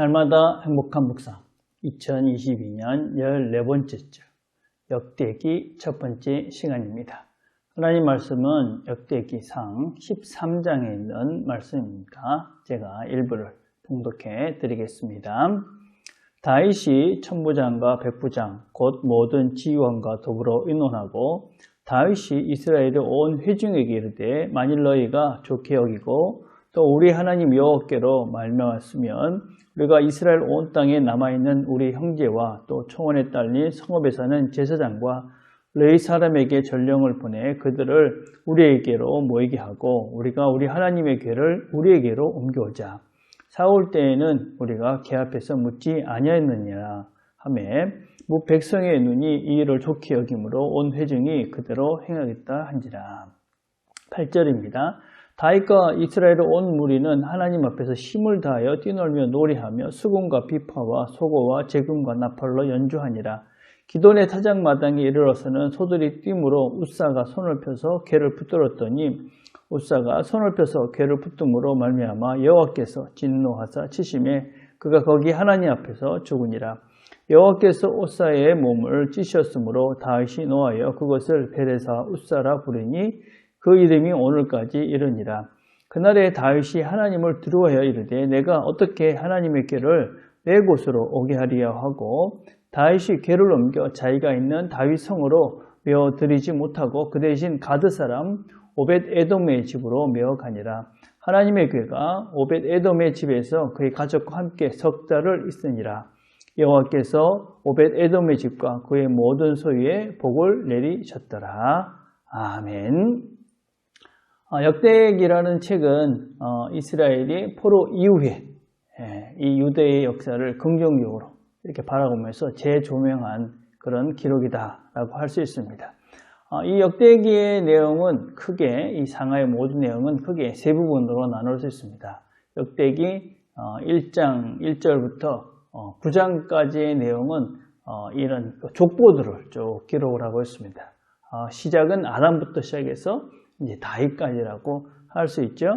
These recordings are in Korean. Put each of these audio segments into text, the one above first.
날마다 행복한 묵상 2022년 14번째 주 역대기 첫 번째 시간입니다. 하나님 말씀은 역대기상 13장에 있는 말씀입니다. 제가 일부를 통독해 드리겠습니다. 다윗이 천부장과 백부장 곧 모든 지휘관과 더불어 의논하고 다윗이 이스라엘의 온 회중에게 이르되 만일 너희가 좋게 여기고 또 우리 하나님 여호와께로 말미암았으면 우리가 이스라엘 온 땅에 남아있는 우리 형제와 또 초원에 딸린 성읍에 사는 제사장과 레위 사람에게 전령을 보내 그들을 우리에게로 모이게 하고 우리가 우리 하나님의 궤를 우리에게로 옮겨오자. 사울 때에는 우리가 궤 앞에서 묻지 아니하였느냐 하매 무 백성의 눈이 이 일을 좋게 여김으로 온 회중이 그대로 행하겠다 한지라. 8절입니다. 다윗과 이스라엘의 온 무리는 하나님 앞에서 힘을 다하여 뛰놀며 노래하며 수금과 비파와 소고와 재금과 나팔로 연주하니라. 기돈의 타작마당에 이르러서는 소들이 뛰므로 웃사가 손을 펴서 궤를 붙들었더니 웃사가 손을 펴서 궤를 붙듦으로 말미암아 여호와께서 진노하사 치심에 그가 거기 하나님 앞에서 죽으니라. 여호와께서 웃사의 몸을 찌셨으므로 다윗이 노하여 그것을 베레사 웃사라 부르니 그 이름이 오늘까지 이르니라. 그날에 다윗이 하나님을 두려워하여 이르되 내가 어떻게 하나님의 궤를 내 곳으로 오게 하리야 하고 다윗이 궤를 옮겨 자기가 있는 다윗 성으로 메어 드리지 못하고 그 대신 가드 사람 오벳 에돔의 집으로 메어 가니라. 하나님의 궤가 오벳 에돔의 집에서 그의 가족과 함께 석 달을 있으니라. 여호와께서 오벳 에돔의 집과 그의 모든 소유에 복을 내리셨더라. 아멘. 역대기라는 책은 이스라엘이 포로 이후에 이 유대의 역사를 긍정적으로 이렇게 바라보면서 재조명한 그런 기록이다라고 할 수 있습니다. 이 역대기의 내용은 크게 이 상하의 모든 내용은 크게 세 부분으로 나눌 수 있습니다. 역대기 1장 1절부터 9장까지의 내용은 이런 족보들을 쭉 기록을 하고 있습니다. 시작은 아담부터 시작해서 이제 다윗까지라고 할 수 있죠.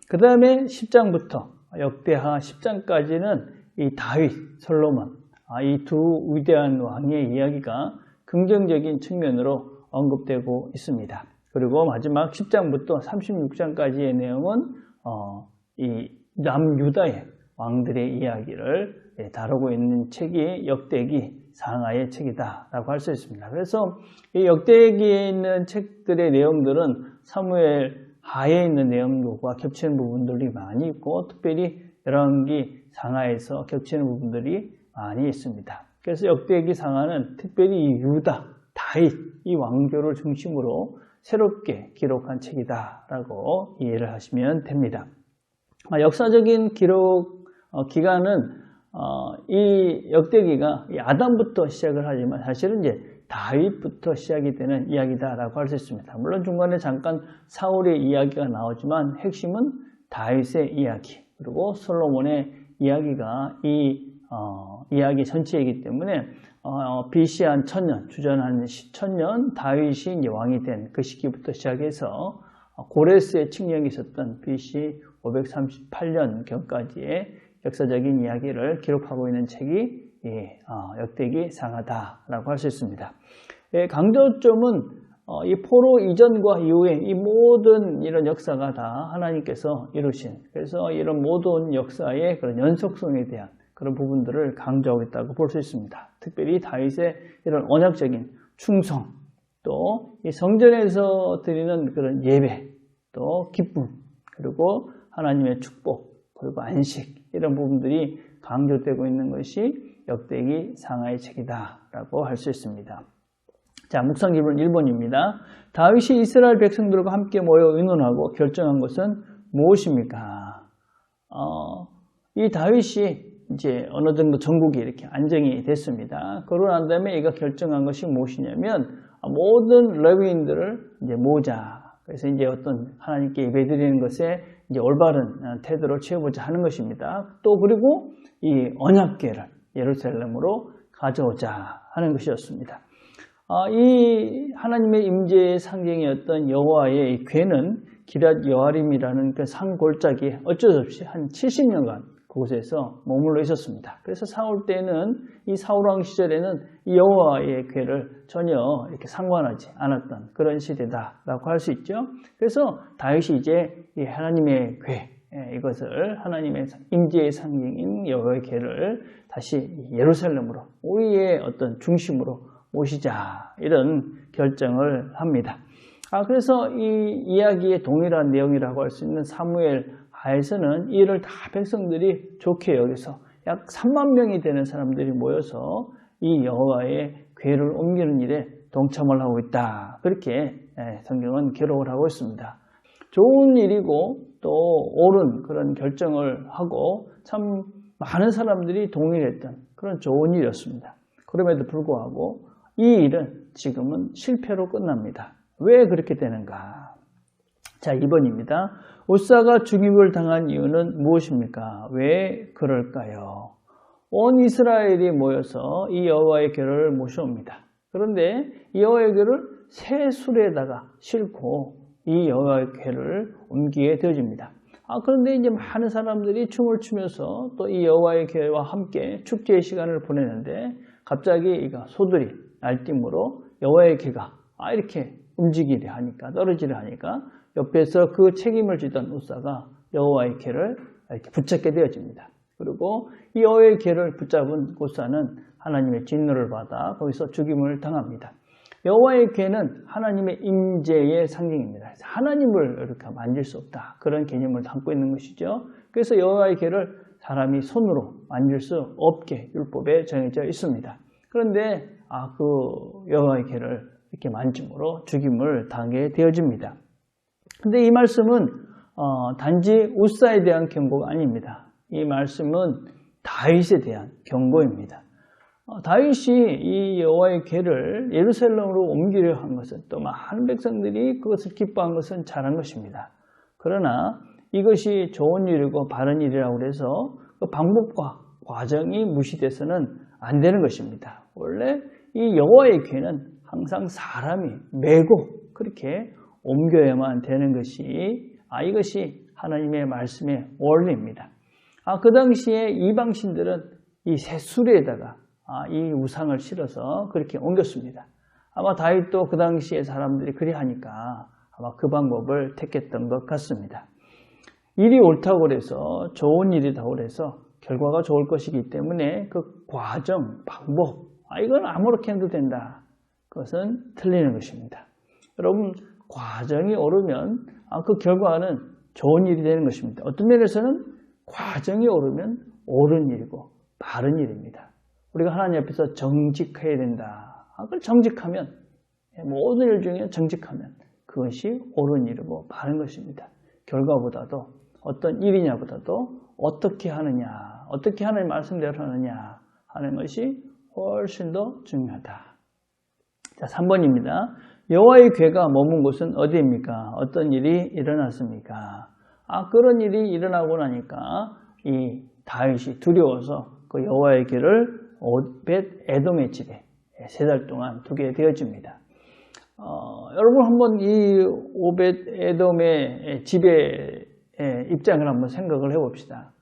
그 다음에 10장부터 역대하 10장까지는 이 다윗, 솔로몬, 이 두 위대한 왕의 이야기가 긍정적인 측면으로 언급되고 있습니다. 그리고 마지막 10장부터 36장까지의 내용은 이 남유다의 왕들의 이야기를 다루고 있는 책이 역대기 상하의 책이다라고 할 수 있습니다. 그래서 이 역대기에 있는 책들의 내용들은 사무엘 하에 있는 내용들과 겹치는 부분들이 많이 있고 특별히 열왕기 상하에서 겹치는 부분들이 많이 있습니다. 그래서 역대기 상하는 특별히 이 유다, 다윗 이 왕조를 중심으로 새롭게 기록한 책이다라고 이해를 하시면 됩니다. 역사적인 기록 기간은 이 역대기가 아담부터 시작을 하지만 사실은 이제 다윗부터 시작이 되는 이야기다라고 할 수 있습니다. 물론 중간에 잠깐 사울의 이야기가 나오지만 핵심은 다윗의 이야기 그리고 솔로몬의 이야기가 이 이야기 전체이기 때문에 BC 한 1000년, 주전 한 1000년 다윗이 이제 왕이 된 그 시기부터 시작해서 고레스의 칙령이 있었던 BC 538년경까지의 역사적인 이야기를 기록하고 있는 책이 역대기 상하다라고 할 수 있습니다. 강조점은 이 포로 이전과 이후에 이 모든 이런 역사가 다 하나님께서 이루신 그래서 이런 모든 역사의 그런 연속성에 대한 그런 부분들을 강조하고 있다고 볼 수 있습니다. 특별히 다윗의 이런 언약적인 충성 또 이 성전에서 드리는 그런 예배 또 기쁨 그리고 하나님의 축복 그리고 안식 이런 부분들이 강조되고 있는 것이 역대기 상하의 책이다라고 할 수 있습니다. 자, 묵상 기본 1번입니다. 다윗이 이스라엘 백성들과 함께 모여 의논하고 결정한 것은 무엇입니까? 이 다윗이 이제 어느 정도 전국이 이렇게 안정이 됐습니다. 그러고 난 다음에 이가 결정한 것이 무엇이냐면 모든 레위인들을 이제 모으자. 그래서 이제 어떤 하나님께 예배드리는 것에 이제 올바른 태도를 취해보자 하는 것입니다. 또 그리고 이 언약궤를 예루살렘으로 가져오자 하는 것이었습니다. 이 하나님의 임재의 상징이었던 여호와의 궤는 기럇 여아림이라는 그 산 골짜기에 어쩔 수 없이 한 70년간 그곳에서 머물러 있었습니다. 그래서 사울 때는 이 사울왕 시절에는 이 여호와의 궤를 전혀 이렇게 상관하지 않았던 그런 시대다라고 할 수 있죠. 그래서 다윗이 이제 이 하나님의 궤, 이것을 하나님의 임재의 상징인 여호와의 궤를 다시 예루살렘으로 우리의 어떤 중심으로 모시자 이런 결정을 합니다. 그래서 이 이야기의 동일한 내용이라고 할 수 있는 사무엘 하에서는 이를 다 백성들이 좋게 여기서 약 3만 명이 되는 사람들이 모여서 이 여호와의 궤를 옮기는 일에 동참을 하고 있다. 그렇게 성경은 기록을 하고 있습니다. 좋은 일이고 또 옳은 그런 결정을 하고 참 많은 사람들이 동의했던 그런 좋은 일이었습니다. 그럼에도 불구하고 이 일은 지금은 실패로 끝납니다. 왜 그렇게 되는가? 자, 2번입니다. 우사가 죽임을 당한 이유는 무엇입니까? 왜 그럴까요? 온 이스라엘이 모여서 이 여호와의 궤를 모셔옵니다. 그런데 이 여호와의 궤를 새 수레에다가 싣고 이 여호와의 궤를 옮기게 되어집니다. 그런데 이제 많은 사람들이 춤을 추면서 또 이 여호와의 궤와 함께 축제의 시간을 보내는데 갑자기 이가 소들이 날뛰므로 여호와의 궤가 이렇게 움직이려 하니까 떨어지려 하니까 옆에서 그 책임을 지던 우사가 여호와의 궤를 이렇게 붙잡게 되어집니다. 그리고 이 여호와의 궤를 붙잡은 우사는 하나님의 진노를 받아 거기서 죽임을 당합니다. 여호와의 궤는 하나님의 임재의 상징입니다. 하나님을 이렇게 만질 수 없다. 그런 개념을 담고 있는 것이죠. 그래서 여호와의 궤를 사람이 손으로 만질 수 없게 율법에 정해져 있습니다. 그런데 그 여호와의 궤를 이렇게 만짐으로 죽임을 당하게 되어집니다. 근데 이 말씀은 단지 우사에 대한 경고가 아닙니다. 이 말씀은 다윗에 대한 경고입니다. 다윗이 이 여호와의 궤를 예루살렘으로 옮기려 한 것은 또 많은 백성들이 그것을 기뻐한 것은 잘한 것입니다. 그러나 이것이 좋은 일이고 바른 일이라고 해서 그 방법과 과정이 무시돼서는 안 되는 것입니다. 원래 이 여호와의 궤는 항상 사람이 메고 그렇게 옮겨야만 되는 것이 이것이 하나님의 말씀의 원리입니다. 그 당시에 이방신들은 이 새 수레에다가 이 우상을 실어서 그렇게 옮겼습니다. 아마 다윗도 그 당시에 사람들이 그리 하니까 아마 그 방법을 택했던 것 같습니다. 일이 옳다고 해서 좋은 일이라고 해서 결과가 좋을 것이기 때문에 그 과정, 방법 이건 아무렇게 해도 된다. 그것은 틀리는 것입니다. 여러분 과정이 오르면 그 결과는 좋은 일이 되는 것입니다. 어떤 면에서는 과정이 오르면 옳은 일이고 바른 일입니다. 우리가 하나님 앞에서 정직해야 된다. 그걸 정직하면 모든 일 중에 정직하면 그것이 옳은 일이고 바른 것입니다. 결과보다도 어떤 일이냐보다도 어떻게 하느냐, 어떻게 하나님 말씀대로 하느냐 하는 것이 훨씬 더 중요하다. 자, 3번입니다. 여호와의 궤가 머문 곳은 어디입니까? 어떤 일이 일어났습니까? 그런 일이 일어나고 나니까 이 다윗이 두려워서 그 여호와의 궤를 오벳 에돔의 집에 3달 동안 두게 되어집니다. 여러분 한번 이 오벳 에돔의 집의 입장을 한번 생각을 해봅시다.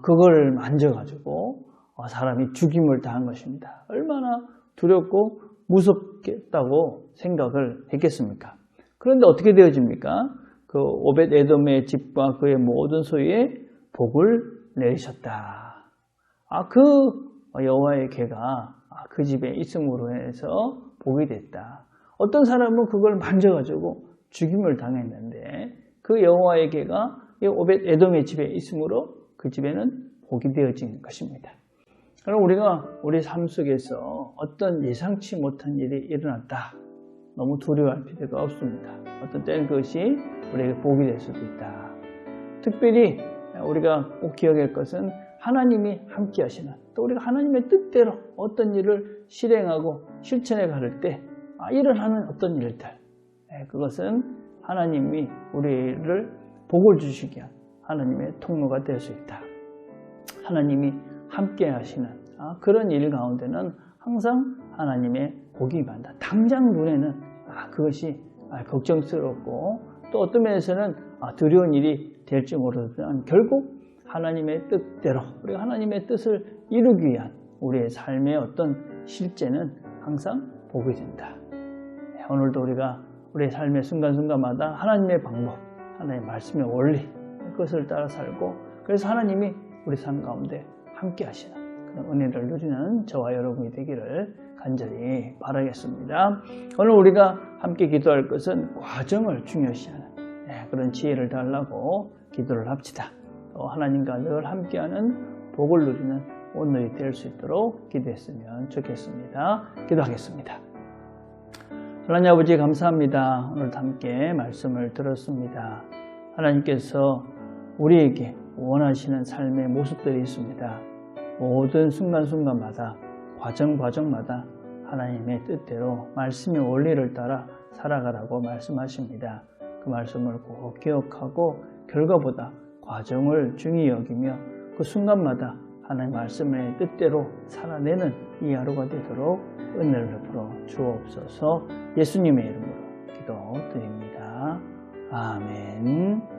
그걸 만져가지고 사람이 죽임을 당한 것입니다. 얼마나 두렵고 무섭겠다고 생각을 했겠습니까? 그런데 어떻게 되어집니까? 그 오벳 에돔의 집과 그의 모든 소유에 복을 내리셨다. 그 여호와의 궤가 그 집에 있음으로 해서 복이 됐다. 어떤 사람은 그걸 만져가지고 죽임을 당했는데 그 여호와의 궤가 오벳 에돔의 집에 있음으로 그 집에는 복이 되어진 것입니다. 그럼 우리가 우리 삶 속에서 어떤 예상치 못한 일이 일어났다. 너무 두려워할 필요가 없습니다. 어떤 때는 그것이 우리에게 복이 될 수도 있다. 특별히 우리가 꼭 기억할 것은 하나님이 함께 하시는 또 우리가 하나님의 뜻대로 어떤 일을 실행하고 실천해 갈 때 일어나는 어떤 일들 그것은 하나님이 우리를 복을 주시기 위한 하나님의 통로가 될 수 있다. 하나님이 함께 하시는 그런 일 가운데는 항상 하나님의 복이 임한다. 당장 눈에는 그것이 걱정스럽고 또 어떤 면에서는 두려운 일이 될지 모르지만 결국 하나님의 뜻대로 우리가 하나님의 뜻을 이루기 위한 우리의 삶의 어떤 실제는 항상 보게 된다. 오늘도 우리가 우리의 삶의 순간순간마다 하나님의 방법, 하나님의 말씀의 원리 그것을 따라 살고 그래서 하나님이 우리 삶 가운데 함께 하시는 그런 은혜를 누리는 저와 여러분이 되기를 간절히 바라겠습니다. 오늘 우리가 함께 기도할 것은 과정을 중요시하는 그런 지혜를 달라고 기도를 합시다. 또 하나님과 늘 함께하는 복을 누리는 오늘이 될 수 있도록 기도했으면 좋겠습니다. 기도하겠습니다. 하나님 아버지 감사합니다. 오늘도 함께 말씀을 들었습니다. 하나님께서 우리에게 원하시는 삶의 모습들이 있습니다. 모든 순간순간마다 과정마다 하나님의 뜻대로 말씀의 원리를 따라 살아가라고 말씀하십니다. 그 말씀을 꼭 기억하고 결과보다 과정을 중히 여기며 그 순간마다 하나님의 말씀의 뜻대로 살아내는 이 하루가 되도록 은혜를 베풀어 주옵소서. 예수님의 이름으로 기도드립니다. 아멘.